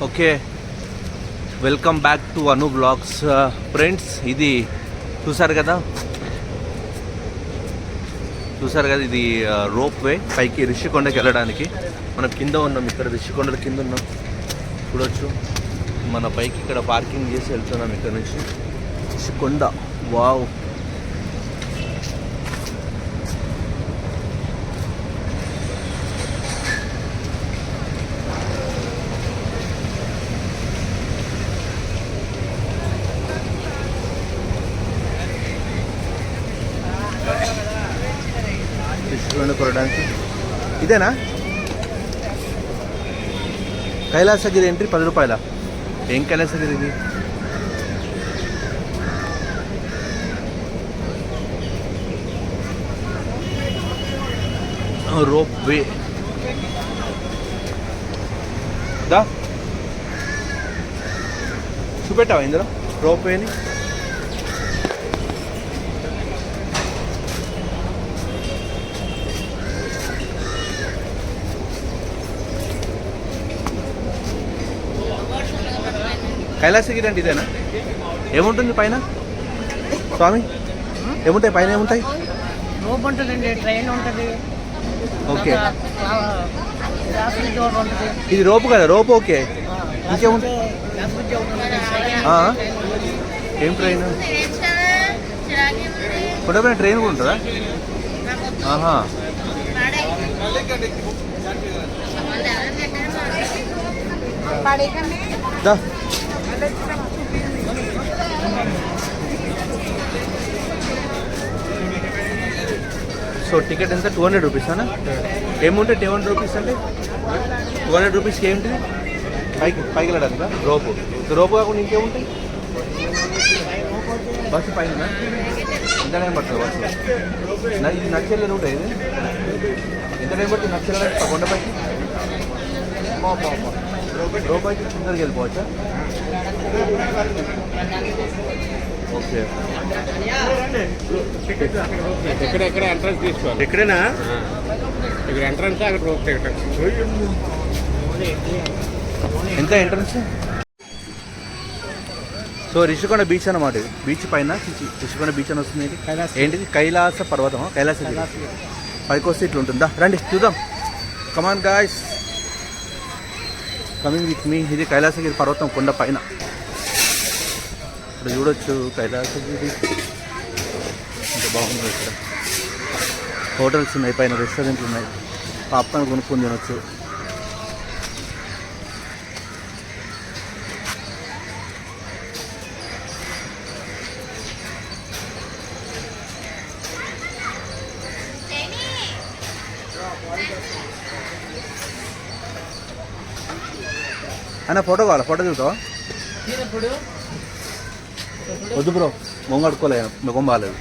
Okay, welcome back to Anu blogs. Friends, ఇది చూసారు కదా ఇది రోప్ వే పైకి రిషికొండకి వెళ్ళడానికి. మనం కింద ఉన్నాం, ఇక్కడ రిషికొండల కింద ఉన్నాం. చూడొచ్చు, మన బైక్ ఇక్కడ పార్కింగ్ చేసి వెళ్తున్నాం ఇక్కడ నుంచి రిషికొండ. వావ్, కొనడానికి ఇదేనా? కైలాసగిరి ఎంట్రీ 10 రూపాయల. ఏం కైలాసగిరి ఇది? రోప్ వే దా చూపెట్టావా ఇందులో రోప్ వేని? కైలాసగిరి అంటే ఇదేనా? ఏముంటుంది పైన స్వామి? ఏముంటాయి పైన? ఏముంటాయి? రోప్ ఉంటుందండి, ట్రైన్ ఉంటుంది. ఓకే, ఇది రోపు కదా? Rope okay. ఇంకేముంటాయి? ఏం ట్రైన్? కొండపైన ట్రైన్ కూడా ఉంటుందా? ఆహా, సో టికెట్ ఎంత? 200 రూపీస్ అనా? ఏముంటే 200 రూపీస్ అంటే 200 రూపీస్కి ఏమిటి? పైకి వెళ్ళడానికి రోపు. రోపు కాకుండా ఇంకేముంటాయి? బస్సు పైన ఎంత టైం పడుతుంది బస్సు? ఇది నచ్చేళ్ళు ఉంటాయి. ఇది ఎంత టైం పడుతుంది నచ్చేళ్ళ కొండపైకి? రోపు అయితే కిందకి వెళ్ళిపోవచ్చా? ఓకే, ఎక్కడ ఎంట్రన్స్ తీసుకోవాలి? ఎక్కడైనా ఇక్కడ ఎంట్రన్స్, అక్కడ రోప్ టికెట్. ఎంత ఎంట్రన్స్? సో రిషికొండ బీచ్ అన్నమాట. ఇది బీచ్ పైన రిషికొండ బీచ్ అని వస్తుంది. ఏంటిది? కైలాస పర్వతం. కైలాసగిరి పైకి వస్తే ఇట్లా ఉంటుందా? రండి చూద్దాం. Come on guys, coming with me. ఇది కైలాసగిరి పర్వతం కొండ పైన. ఇక్కడ చూడొచ్చు కైలాసగిరి ఎంత బాగుంది. ఇక్కడ హోటల్స్ ఉన్నాయి, పైన రెస్టారెంట్లు ఉన్నాయి. పాప్కార్న్ కొనుక్కొని తినొచ్చు. అన్న ఫోటో కావాలా? ఫోటో చూద్దావా? వద్దు బ్రో, మొంగడుకోలే, ముఖం బాగాలేదు.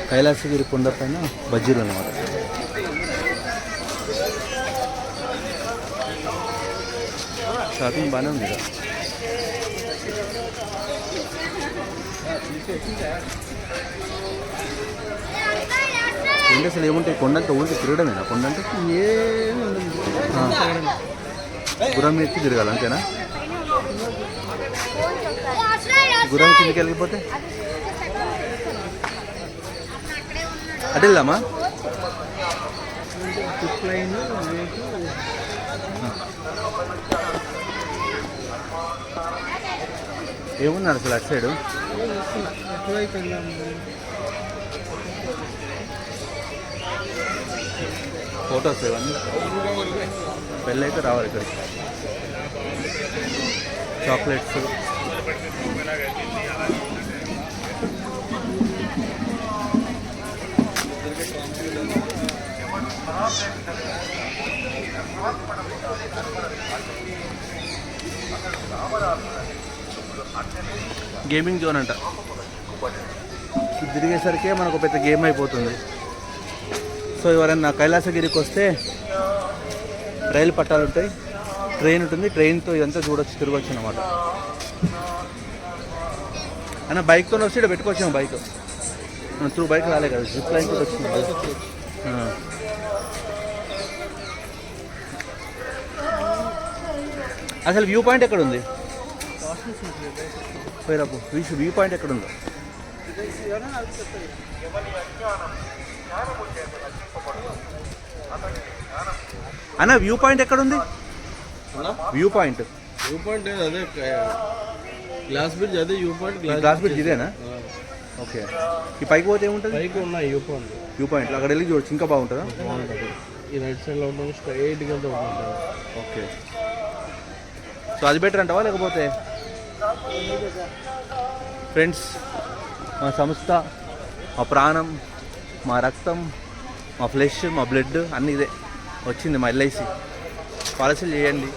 కైలాసగిరి కొండ పైన బజ్జీలు అన్నమాట. షాపింగ్ బాగానే ఉంది కదా. ఏంటి అసలు ఏముంటాయి? కొండంటే ఊరికి తిరగడమేనా? కొండంటే గుర్రం ఎక్కి తిరగాలి అంతేనా? గుర్రం కిందకి వెళ్ళిపోతే అటు వెళ్దామా? ఏమున్నారు అసలు అటు సైడు? ఫోటోస్ ఇవన్నీ పెళ్ళైతే రావాలి ఇక్కడ. చాక్లెట్స్, గేమింగ్ జోన్ అంట. తిరిగేసరికి మనకు పెద్ద గేమ్ అయిపోతుంది. సో ఎవరైనా కైలాసగిరికి వస్తే రైలు పట్టాలు ఉంటాయి, ట్రైన్ ఉంటుంది, ట్రైన్తో ఇదంతా చూడొచ్చు, తిరగచ్చు అన్నమాట. అన్న బైక్తో వస్తే ఇక్కడ పెట్టుకోవచ్చాము బైక్. మనం త్రూ బైక్ రాలే కదా, జిప్ లైన్ కూడా వచ్చింది. అసలు వ్యూ పాయింట్ ఎక్కడ ఉంది? పోయిరాపు వ్యూ పాయింట్ ఎక్కడ ఉందో. అన్న వ్యూ పాయింట్ ఎక్కడ ఉంది? వ్యూ పాయింట్ అదే గ్లాస్ బ్రిడ్జ్, అదే వ్యూ పాయింట్. గ్లాస్ బ్రిడ్జ్ ఇదేనా? ఓకే. ఈ పైకి పోతే ఏముంటుంది? పైకి ఉన్నాయి వ్యూ పాయింట్ అక్కడ వెళ్ళి చూడొచ్చు, ఇంకా బాగుంటుందా? బాగుంటుంది. ఈ రైట్ సైడ్లో ఉంటుంది, స్ట్రైట్గా వెళ్తే ఉంటుంది. ఓకే. సో అది బెటర్ అంటావా లేకపోతే? ఫ్రెండ్స్, మా సంస్థ, మా ప్రాణం, మా రక్తం, మా ఫ్లెష్, మా బ్లడ్ అన్నీ ఇదే వచ్చింది. మా ఎల్ఐసి పాలసీలు చేయండి.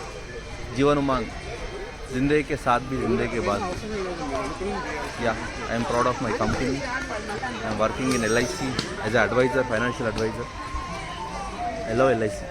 జీవన్ ఉమాంగ్, జిందగీ కే సాత్ భీ జిందగీ కే బాద్. Yeah, I'm proud of my company. I'm working in LIC as a advisor, financial advisor. Hello LIC.